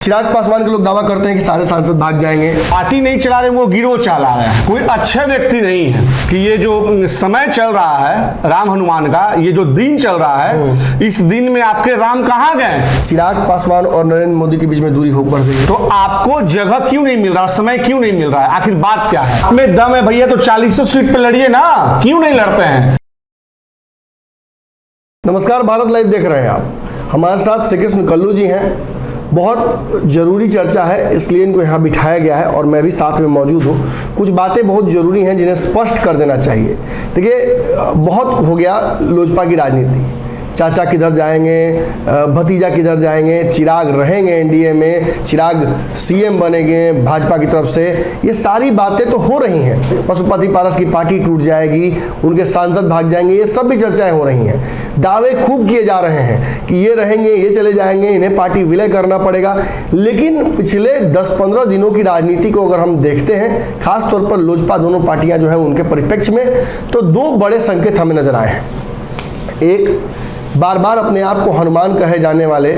चिराग पासवान के लोग दावा करते हैं कि सारे सांसद भाग जाएंगे। पार्टी नहीं चला रहे, वो गिरोह चला रहे हैं। कोई अच्छे व्यक्ति नहीं है कि ये जो समय चल रहा है राम हनुमान का, ये जो दिन चल रहा है, इस दिन में आपके राम कहाँ गए? चिराग पासवान और नरेंद्र मोदी के बीच में दूरी हो बढ़ गई है। तो आपको जगह क्यों नहीं मिल रहा, समय क्यों नहीं मिल रहा है? आखिर बात क्या है? आप में दम है भैया तो 40 सीट पे लड़िए ना, क्यों नहीं लड़ते हैं? नमस्कार, भारत लाइव देख रहे हैं आप। हमारे साथ श्री कृष्ण कल्लू जी हैं। बहुत ज़रूरी चर्चा है, इसलिए इनको यहाँ बिठाया गया है और मैं भी साथ में मौजूद हूँ। कुछ बातें बहुत ज़रूरी हैं जिन्हें स्पष्ट कर देना चाहिए। देखिए, बहुत हो गया लोजपा की राजनीति। चाचा किधर जाएंगे, भतीजा किधर जाएंगे, चिराग रहेंगे एनडीए में, चिराग सीएम बनेंगे भाजपा की तरफ से, ये सारी बातें तो हो रही हैं। पशुपति पारस की पार्टी टूट जाएगी, उनके सांसद भाग जाएंगे, ये सब भी चर्चाएं हो रही हैं। दावे खूब किए जा रहे हैं कि ये रहेंगे, ये चले जाएंगे, इन्हें पार्टी विलय करना पड़ेगा। लेकिन पिछले 10-15 दिनों की राजनीति को अगर हम देखते हैं, खासतौर पर लोजपा दोनों पार्टियां जो है उनके परिप्रेक्ष्य में, तो दो बड़े संकेत हमें नजर आए हैं। एक, बार बार अपने आप को हनुमान कहे जाने वाले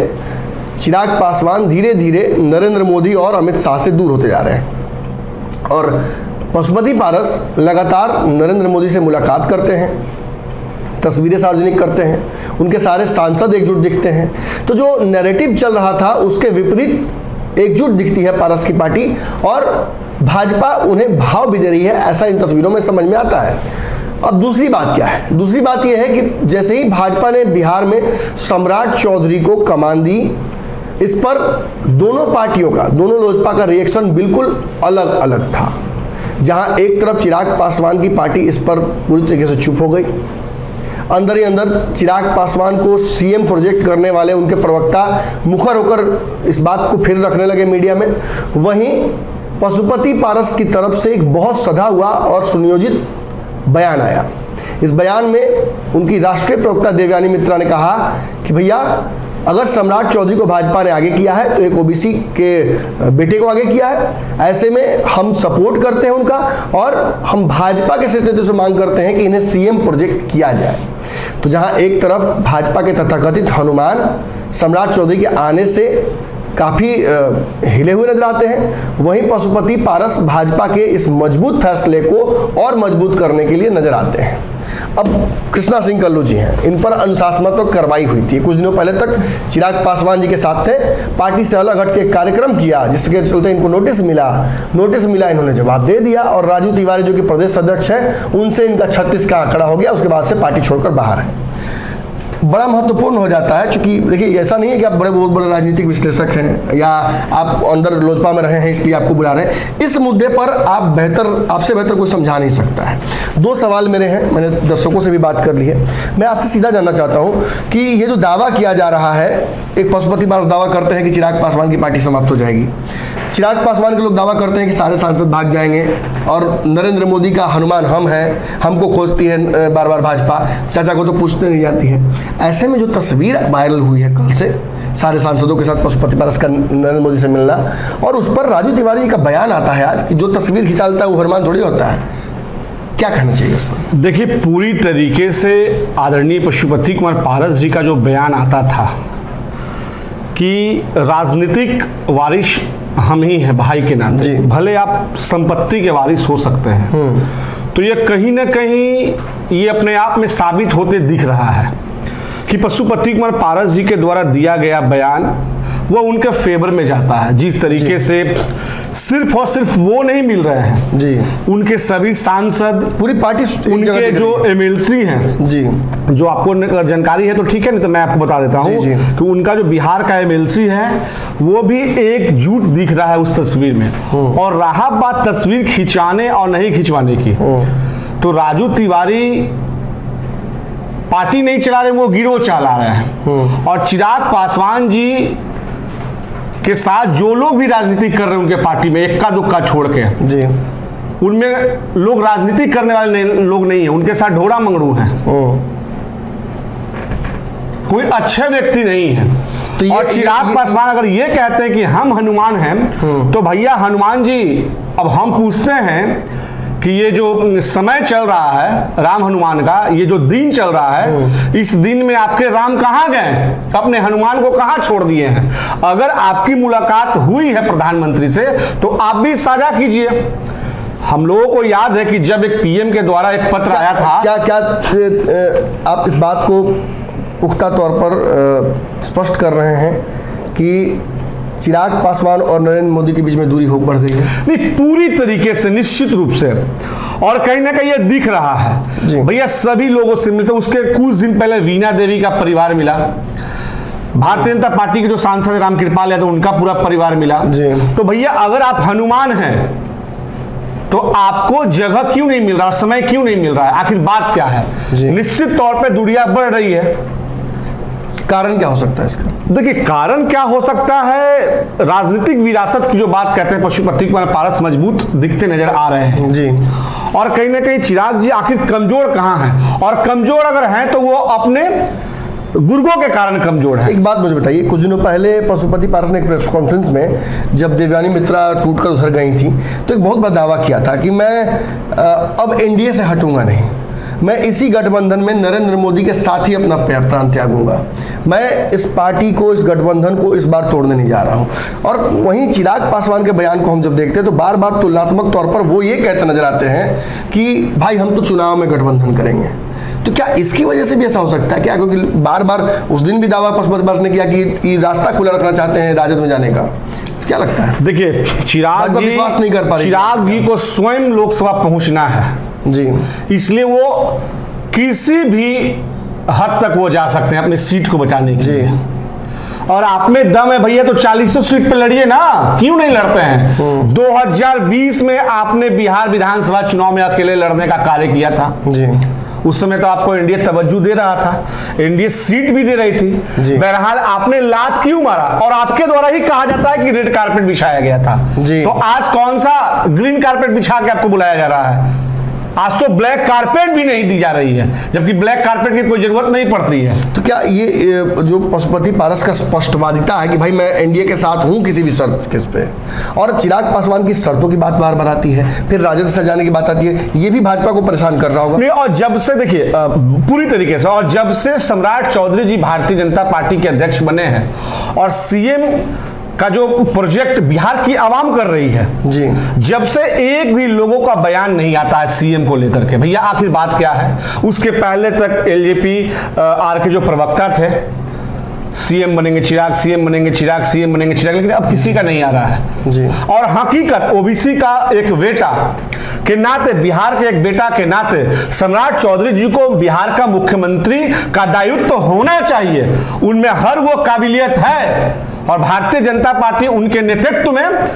चिराग पासवान धीरे धीरे नरेंद्र मोदी और अमित शाह से दूर होते जा रहे हैं, और पशुपति पारस लगातार नरेंद्र मोदी से मुलाकात करते हैं, तस्वीरें सार्वजनिक करते हैं, उनके सारे सांसद एकजुट दिखते हैं। तो जो नैरेटिव चल रहा था उसके विपरीत एकजुट दिखती है पारस की पार्टी, और भाजपा उन्हें भाव भी दे रही है, ऐसा इन तस्वीरों में समझ में आता है। अब दूसरी बात क्या है? दूसरी बात यह है कि जैसे ही भाजपा ने बिहार में सम्राट चौधरी को कमान दी, इस पर दोनों पार्टियों का, दोनों लोजपा का रिएक्शन बिल्कुल अलग अलग था। जहां एक तरफ चिराग पासवान की पार्टी इस पर पूरी तरीके से चुप हो गई, अंदर ही अंदर चिराग पासवान को सीएम प्रोजेक्ट करने वाले उनके प्रवक्ता मुखर होकर इस बात को फिर रखने लगे मीडिया में। वहीं पशुपति पारस की तरफ से एक बहुत सधा हुआ और सुनियोजित बयान आया। इस बयान में उनकी राष्ट्रीय प्रवक्ता देवयानी मित्रा ने कहा कि भैया, अगर सम्राट चौधरी को भाजपा ने आगे किया है तो एक ओबीसी के बेटे को आगे किया है। ऐसे में हम सपोर्ट करते हैं उनका, और हम भाजपा के शीर्ष नेतृत्व से मांग करते हैं कि इन्हें सीएम प्रोजेक्ट किया जाए। तो जहां एक तरफ भाजपा के तथाकथित हनुमान सम्राट चौधरी के आने से काफ़ी हिले हुए नजर आते हैं, वहीं पशुपति पारस भाजपा के इस मजबूत फैसले को और मजबूत करने के लिए नजर आते हैं। अब कृष्णा सिंह कल्लू जी हैं, इन पर अनुशासनात्मक कार्रवाई हुई थी। कुछ दिनों पहले तक चिराग पासवान जी के साथ थे, पार्टी से अलग हट के कार्यक्रम किया, जिसके चलते इनको नोटिस मिला, इन्होंने जवाब दे दिया, और राजू तिवारी जो कि प्रदेश अध्यक्ष है, उनसे इनका 36 का आंकड़ा हो गया। उसके बाद से पार्टी छोड़कर बाहर है। बड़ा महत्वपूर्ण हो जाता है, क्योंकि देखिए, ऐसा नहीं है कि आप बहुत बड़े राजनीतिक विश्लेषक हैं या आप अंदर लोजपा में रहे हैं इसलिए आपको बुला रहे हैं। इस मुद्दे पर आपसे बेहतर कोई समझा नहीं सकता है। दो सवाल मेरे हैं, मैंने दर्शकों से भी बात कर ली है। मैं आपसे सीधा जानना चाहता हूं कि ये जो दावा किया जा रहा है, एक पशुपति पारस दावा करते हैं कि चिराग पासवान की पार्टी समाप्त हो जाएगी, चिराग पासवान के लोग दावा करते हैं कि सारे सांसद भाग जाएंगे, और नरेंद्र मोदी का हनुमान हम हैं, हमको खोजती है बार बार भाजपा, चाचा को तो पूछते नहीं जाती है। ऐसे में जो तस्वीर वायरल हुई है कल से सारे सांसदों के साथ पशुपति पारस का नरेंद्र मोदी से मिलना, और उस पर राजू तिवारी का बयान आता है आज कि जो तस्वीर खिंचाता है वो हनुमान थोड़ी होता है, क्या कहना चाहिए इस पर? देखिए, पूरी तरीके से आदरणीय पशुपति कुमार पारस जी का जो बयान आता था कि राजनीतिक वारिस हम ही हैं भाई के नाते, भले आप संपत्ति के वारिस हो सकते हैं, तो ये कहीं ना कहीं ये अपने आप में साबित होते दिख रहा है कि पशुपति कुमार पारस जी के द्वारा दिया गया बयान वो उनके फेवर में जाता है। जिस तरीके से सिर्फ और सिर्फ वो नहीं मिल रहे हैं जी, उनके सभी सांसद, पूरी पार्टी, उनके जो एमएलसी हैं जी, जो आपको जानकारी है तो ठीक है, नहीं तो मैं आपको बता देता हूँ कि उनका जो बिहार का एमएलसी है वो भी एकजुट दिख रहा है उस तस्वीर में। और रहा बात तस्वीर खिंचाने और नहीं खिंचवाने की, तो राजू तिवारी पार्टी नहीं चला रहे, वो गिरोह चला रहे हैं। और चिराग पासवान जी के साथ जो लोग भी राजनीति कर रहे हैं उनके पार्टी में, इक्का दुक्का छोड़ के जी, उनमें लोग राजनीति करने वाले लोग नहीं है, उनके साथ ढोड़ा मंगरू हैं, कोई अच्छे व्यक्ति नहीं है। तो और चिराग पासवान अगर ये कहते हैं कि हम हनुमान हैं, तो भैया हनुमान जी, अब हम पूछते हैं कि ये जो समय चल रहा है राम हनुमान का, ये जो दिन चल रहा है, इस दिन में आपके राम कहाँ गए, अपने हनुमान को कहाँ छोड़ दिए हैं। अगर आपकी मुलाकात हुई है प्रधानमंत्री से तो आप भी साझा कीजिए। हम लोगों को याद है कि जब एक पीएम के द्वारा एक पत्र आया था, क्या आप इस बात को पुख्ता तौर पर स्पष्ट कर रहे हैं कि चिराग पासवान और नरेंद्र मोदी के बीच में दूरी बढ़ गई है? नहीं, पूरी तरीके से, निश्चित रूप से, और कहीं ना कहीं ये दिख रहा है। भैया सभी लोगों से मिलते, उसके कुछ दिन पहले वीणा देवी का परिवार मिला, भारतीय जनता पार्टी के जो सांसद रामकृपाल यादव उनका पूरा परिवार मिला। तो भैया अगर आप हनुमान हैं तो आपको जगह क्यों नहीं मिल रहा, समय क्यों नहीं मिल रहा है, आखिर बात क्या है? निश्चित तौर पे दूरियां बढ़ रही है। कारण क्या हो सकता है इसका? देखिए कारण क्या हो सकता है, राजनीतिक विरासत की जो बात कहते हैं, पशुपति कुमार पारस मजबूत दिखते नजर आ रहे हैं जी। और कहीं ना कहीं चिराग जी आखिर कमजोर कहां हैं, और कमजोर अगर हैं तो वो अपने गुर्गों के कारण कमजोर है। एक बात मुझे बताइए, कुछ दिनों पहले पशुपति पारस ने एक प्रेस कॉन्फ्रेंस में जब देवयानी मित्रा टूटकर उधर गई थी तो एक बहुत बड़ा दावा किया था कि मैं अब एनडीए से हटूंगा नहीं, मैं इसी गठबंधन में नरेंद्र मोदी के साथ ही अपना प्राण त्यागूंगा, मैं इस पार्टी को, इस गठबंधन को इस बार तोड़ने नहीं जा रहा हूं। और वहीं चिराग पासवान के बयान को हम जब देखते हैं तो बार बार तुलनात्मक तौर पर वो ये कहते नजर आते हैं कि भाई हम तो चुनाव में गठबंधन करेंगे। तो क्या इसकी वजह से भी ऐसा हो सकता है क्या? क्योंकि बार बार उस दिन भी दावा पशुपति पारस ने किया कि रास्ता खुला रखना चाहते हैं राजद में जाने का, क्या लगता है? देखिए चिराग जी विश्वास नहीं कर पा रहे, चिराग जी को स्वयं लोकसभा पहुंचना है जी, इसलिए वो किसी भी हद तक वो जा सकते हैं अपनी सीट को बचाने के लिए। और आप में दम है भैया तो 40 सीट पे लड़िए ना, क्यों नहीं लड़ते हैं? 2020 में आपने बिहार विधानसभा चुनाव में अकेले लड़ने का कार्य किया था जी। उस समय तो आपको एनडीए तवज्जो दे रहा था, एनडीए सीट भी दे रही थी। बहरहाल आपने लात क्यों मारा, और आपके द्वारा ही कहा जाता है कि रेड कारपेट बिछाया गया था। तो आज कौन सा ग्रीन कारपेट बिछा के आपको बुलाया जा रहा है? आज तो ब्लैक कारपेट भी नहीं दी जा रही है, जबकि ब्लैक कारपेट की कोई जरूरत नहीं पड़ती है। तो क्या ये जो पशुपति पारस का स्पष्टवादिता है कि भाई मैं एनडीए के साथ हूं किसी भी शर्त किस पे, और चिराग पासवान की शर्तों की बात बार बार आती है, फिर राजद से जाने की बात आती है, ये भी भाजपा को परेशान कर रहा होगा? नहीं, और जब से देखिए पूरी तरीके से, और जब से सम्राट चौधरी जी भारतीय जनता पार्टी के अध्यक्ष बने हैं और सीएम का जो प्रोजेक्ट बिहार की आवाम कर रही है जी, जब से एक भी लोगों का बयान नहीं आता है सीएम को लेकर के, भैया आखिर बात क्या है? उसके पहले तक एलजेपी आर के जो प्रवक्ता थे, सीएम बनेंगे चिराग, सीएम बनेंगे चिराग, सीएम बनेंगे चिराग, लेकिन अब किसी का नहीं आ रहा है जी। और हकीकत ओबीसी का एक बेटा के नाते, बिहार के एक बेटा के नाते सम्राट चौधरी जी को बिहार का मुख्यमंत्री का दायित्व तो होना चाहिए, उनमें हर वो काबिलियत है और भारतीय जनता पार्टी उनके नेतृत्व में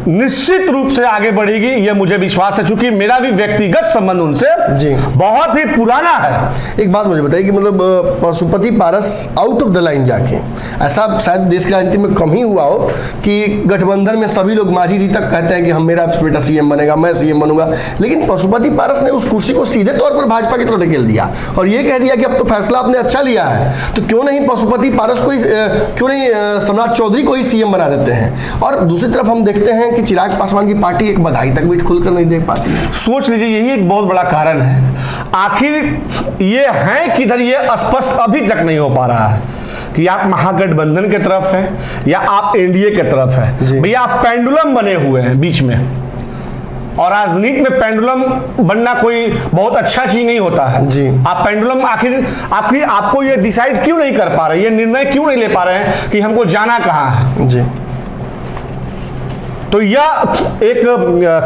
निश्चित रूप से आगे बढ़ेगी, यह मुझे विश्वास है, चूंकि मेरा भी व्यक्तिगत संबंध उनसे जी बहुत ही पुराना है। एक बात मुझे बताइए कि मतलब पशुपति पारस आउट ऑफ द लाइन जाके, ऐसा शायद देश की राजनीति में कम ही हुआ हो कि गठबंधन में सभी लोग मांझी जी तक कहते हैं कि हम, मेरा बेटा सीएम बनेगा, मैं सीएम बनूंगा, लेकिन पशुपति पारस ने उस कुर्सी को सीधे तौर पर भाजपा की तरफ ढकेल दिया और ये कह दिया कि अब तो फैसला आपने अच्छा लिया है, तो क्यों नहीं पशुपति पारस को ही, क्यों नहीं सम्राट चौधरी को ही सीएम बना देते हैं। और दूसरी तरफ हम देखते हैं कि चिराग पासवान की पार्टी एक बधाई तक भी खुलकर नहीं दे पाती है। सोच लीजिए, यही एक बहुत बड़ा कारण है। आखिर ये है किधर, ये स्पष्ट अभी तक नहीं हो पा रहा है कि आप महागठबंधन के तरफ हैं या आप एनडीए के तरफ हैं। भैया आप पेंडुलम बने हुए हैं बीच में, और राजनीति में पेंडुलम बनना कोई बहुत अच्छा चीज नहीं होता है जी। आप पेंडुलम आखिर आपको ये डिसाइड क्यों नहीं कर पा रहे, ये निर्णय क्यों नहीं ले पा रहे हैं कि हमको जाना कहाँ है जी। तो यह एक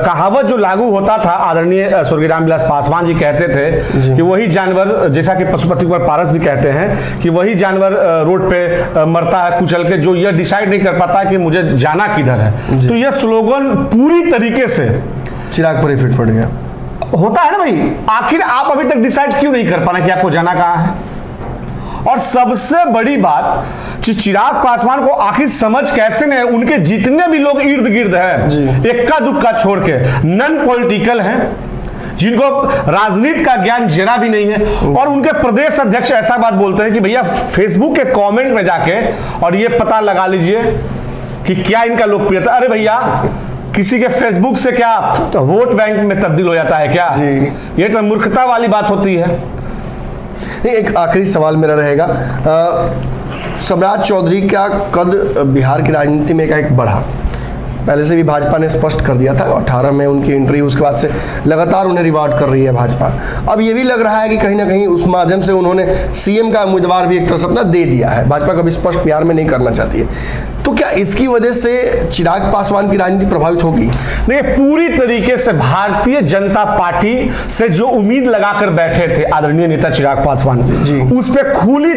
कहावत जो लागू होता था, आदरणीय स्वर्गीय रामविलास पासवान जी कहते थे कि वही जानवर, जैसा कि पशुपति कुमार पारस भी कहते हैं कि वही जानवर रोड पे मरता है कुचल के, जो यह डिसाइड नहीं कर पाता कि मुझे जाना किधर है। तो यह स्लोगन पूरी तरीके से चिराग पर ही फिट पड़ गया होता है ना भाई। आखिर आप अभी तक डिसाइड क्यों नहीं कर पाना कि आपको जाना कहाँ है? और सबसे बड़ी बात, चिराग पासवान को आखिर समझ कैसे नहीं, उनके जितने भी लोग इर्द गिर्द हैं, इक्का दुक्का छोड़ के नॉन पॉलिटिकल हैं, जिनको राजनीति का ज्ञान जरा भी नहीं है, और उनके प्रदेश अध्यक्ष ऐसा बात बोलते हैं कि भैया फेसबुक के कमेंट में जाके और ये पता लगा लीजिए कि क्या इनका लोकप्रियता। अरे भैया किसी के फेसबुक से क्या वोट बैंक में तब्दील हो जाता है क्या? जी। ये तो मूर्खता वाली बात होती है। नहीं, एक आखिरी सवाल मेरा रहेगा, सम्राट चौधरी का कद बिहार की राजनीति में एकाएक बढ़ा। पहले से भी भाजपा ने स्पष्ट कर दिया था, 18 में उनकी एंट्री, उसके बाद से लगातार उन्हें रिवार्ड कर रही है भाजपा। अब ये भी लग रहा है कि कहीं ना कहीं उस माध्यम से उन्होंने सीएम का उम्मीदवार भी एक तरह से अपना दे दिया है। भाजपा कभी स्पष्ट बिहार में नहीं करना चाहती है, तो क्या इसकी वजह से चिराग पासवान की राजनीति प्रभावित होगी? नहीं, पूरी तरीके से भारतीय जनता पार्टी से जो उम्मीद लगाकर बैठे थे आदरणीय नेता चिराग पासवान जी, उस पर खुली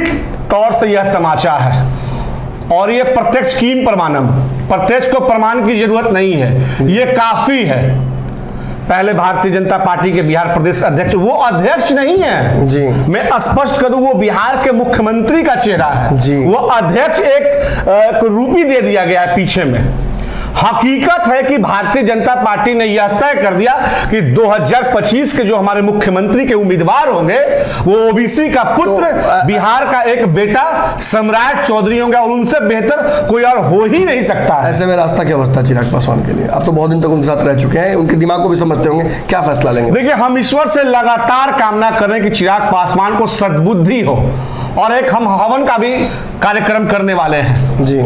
तौर से यह तमाचा है। और ये प्रत्यक्ष कीम प्रमाणम, प्रत्यक्ष को प्रमाण की जरूरत नहीं है, ये काफी है। पहले भारतीय जनता पार्टी के बिहार प्रदेश अध्यक्ष, वो अध्यक्ष नहीं है जी, मैं स्पष्ट करूं, वो बिहार के मुख्यमंत्री का चेहरा है जी। वो अध्यक्ष एक रूपी दे दिया गया है पीछे में। हकीकत है कि भारतीय जनता पार्टी ने यह तय कर दिया कि 2025 के जो हमारे मुख्यमंत्री के उम्मीदवार होंगे वो ओबीसी का पुत्र, बिहार का एक बेटा सम्राट चौधरी होंगे, और उनसे बेहतर कोई और हो ही नहीं सकता है। ऐसे में रास्ता क्या बचता चिराग पासवान के लिए? आप तो बहुत दिन तक उनके साथ रह चुके हैं, उनके दिमाग को भी समझते होंगे, क्या फैसला लेंगे? देखिए, हम ईश्वर से लगातार कामना कर रहे हैं कि चिराग पासवान को सद्बुद्धि हो, और एक हम हवन का भी कार्यक्रम करने वाले हैं जी,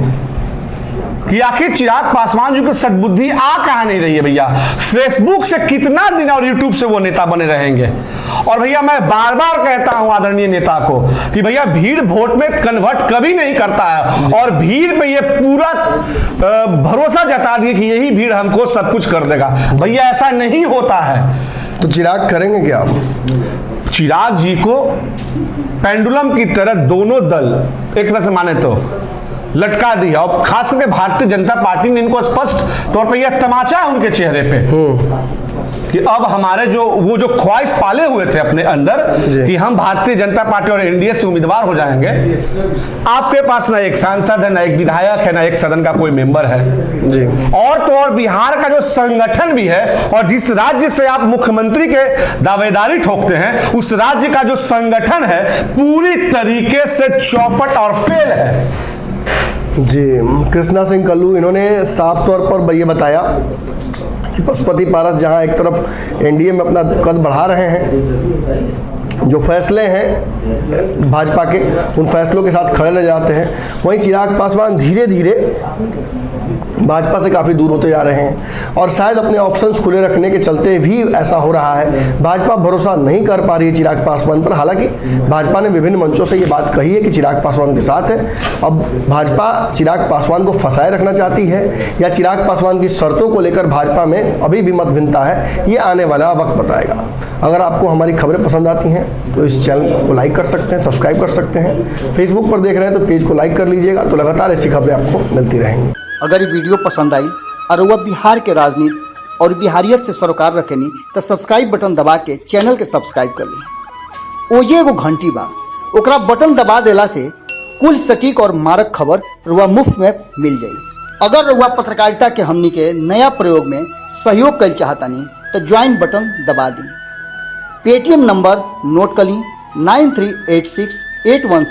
कि आखिर चिराग पासवान जी की सद्बुद्धि आ कहां नहीं रही है भैया। फेसबुक से कितना दिन और यूट्यूब से वो नेता बने रहेंगे। और भैया मैं बार बार कहता हूं आदरणीय नेता को कि भैया भीड़ वोट में कन्वर्ट कभी नहीं करता है, और भीड़ पे ये पूरा भरोसा जता दिए कि यही भीड़ हमको सब कुछ कर देगा। भैया ऐसा नहीं होता है। तो चिराग करेंगे क्या आप? चिराग जी को पेंडुलम की तरह दोनों दल एक तरह से माने तो लटका दिया, और खास करके भारतीय जनता पार्टी ने इनको स्पष्ट तौर पर यह तमाचा है उनके चेहरे पे कि अब हमारे वो जो ख्वाहिश पाले हुए थे अपने अंदर कि हम भारतीय जनता पार्टी और एनडीए से उम्मीदवार हो जाएंगे। आपके पास ना एक सांसद है, ना एक विधायक है, ना एक सदन का कोई मेंबर है जी, और तो और बिहार का जो संगठन भी है, और जिस राज्य से आप मुख्यमंत्री के दावेदारी ठोकते हैं उस राज्य का जो संगठन है पूरी तरीके से चौपट और फेल है। जी, कृष्णा सिंह कल्लू इन्होंने साफ तौर पर ये बताया कि पशुपति पारस जहां एक तरफ एनडीए में अपना कद बढ़ा रहे हैं, जो फैसले हैं भाजपा के उन फैसलों के साथ खड़े रह जाते हैं, वहीं चिराग पासवान धीरे धीरे भाजपा से काफ़ी दूर होते जा रहे हैं, और शायद अपने ऑप्शंस खुले रखने के चलते भी ऐसा हो रहा है। भाजपा भरोसा नहीं कर पा रही है चिराग पासवान पर। हालांकि भाजपा ने विभिन्न मंचों से ये बात कही है कि चिराग पासवान के साथ है। अब भाजपा चिराग पासवान को फंसाए रखना चाहती है या चिराग पासवान की शर्तों को लेकर भाजपा में अभी भी मतभिन्नता है, ये आने वाला वक्त बताएगा। अगर आपको हमारी खबरें पसंद आती हैं तो इस चैनल को लाइक कर सकते हैं, सब्सक्राइब कर सकते हैं। फेसबुक पर देख रहे हैं तो पेज को लाइक कर लीजिएगा, तो लगातार ऐसी खबरें आपको मिलती रहेंगी। अगर ये वीडियो पसंद आई और वह बिहार के राजनीति और बिहारियत से सरोकार रखेनी तो सब्सक्राइब बटन दबा के चैनल के सब्सक्राइब कर ली। ओजे एगो घंटी बा, ओकरा बटन दबा देला से कुल सटीक और मारक खबर रुआ मुफ्त में मिल जाई। अगर रुआ पत्रकारिता के हमनी के नया प्रयोग में सहयोग कर चाहतानी तो ज्वाइन बटन दबा दी। पेटीएम नंबर नोट कर ली 938681